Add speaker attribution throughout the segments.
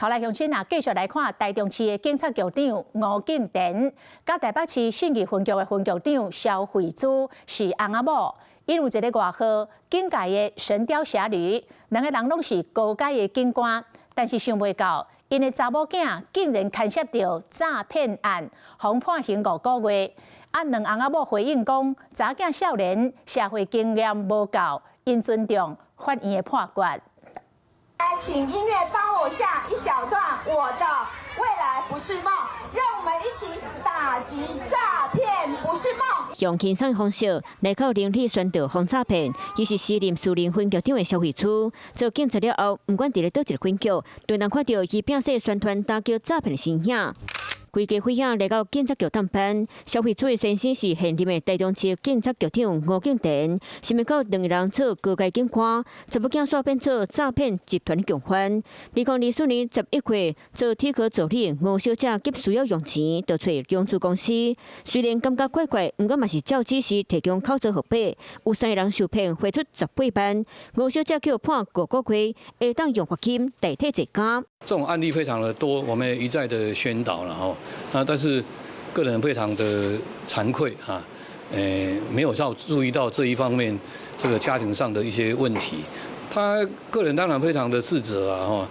Speaker 1: 頭來鄉親啊，繼續來看台中市的警察局長吳敬田，甲台北市信義分局的分局長蕭慧珠是翁仔某。因有一個外號警界的神雕俠侶，兩個人攏是高階的警官，但是想袂到，因的查某囝竟然牽涉到詐騙案，被判刑5個月。兩翁仔某回應講，查囝少年社會經驗無夠，因尊重法院的判決。
Speaker 2: 來，請音樂幫我下一小段《我的未來不是夢》，讓我們一起打擊詐騙不是夢。
Speaker 3: 用輕鬆的方式來到靈體宣導防詐騙，伊是時任士林分局長的蕭慧珠。做警察了後，不管佇咧倒一個分局，都能看到伊摒說宣傳打擊詐騙的身影。規家伙仔來到警察局當班，蕭慧珠的先生是現任的台中市警察局長吳敬田，想要到兩個人做高階警官，查某囝煞變做詐騙集團的共犯。2024年11月，做體科助理吳小姐急需要用錢，就找融資公司。雖然感覺怪怪，不過嘛是照指示提供口罩號碼，有3個人受騙，匯出18萬。吳小姐叫判5個月，會當用罰金代替這家。
Speaker 4: 這種案例非常的多，我們一再的宣導了哈，但是個人非常的慚愧啊，沒有注意到這一方面這個家庭上的一些問題，他個人當然非常的自責啊哈。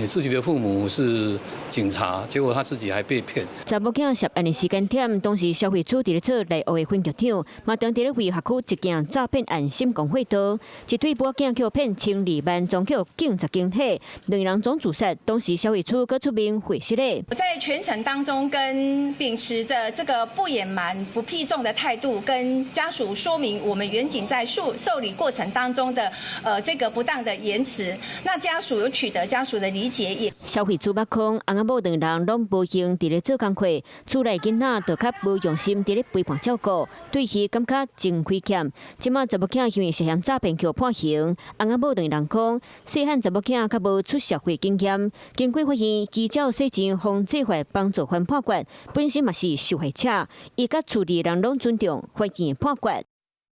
Speaker 4: 自己的父母是警察，結果他自己還被騙。
Speaker 3: 查某囝涉案的時間點，當時蕭慧珠佇咧做內務的分局長，嘛當佇咧為轄區一件詐騙案審公會道，一對母囝叫騙12萬，總叫警察驚喜，兩人總自殺。當時蕭慧珠閣出面回釋咧。
Speaker 5: 我在全程當中，跟秉持着這個不隱瞞、不避重的態度，跟家屬說明我們員警在受理過程當中的這個不當的言辭。那家屬有取得家屬的理解也。蕭慧珠捌講，翁仔某兩人攏無閒佇咧做工課，厝內囡仔就較無用心佇咧陪伴照顧，對伊感覺真虧欠。即馬查某囝因為涉嫌詐騙被判刑，翁仔某兩人講，細漢查某囝較無出社會經驗，經過發現依照洗錢防制法幫助犯判決，本身嘛是受害者，伊甲處理人攏尊重法院判決。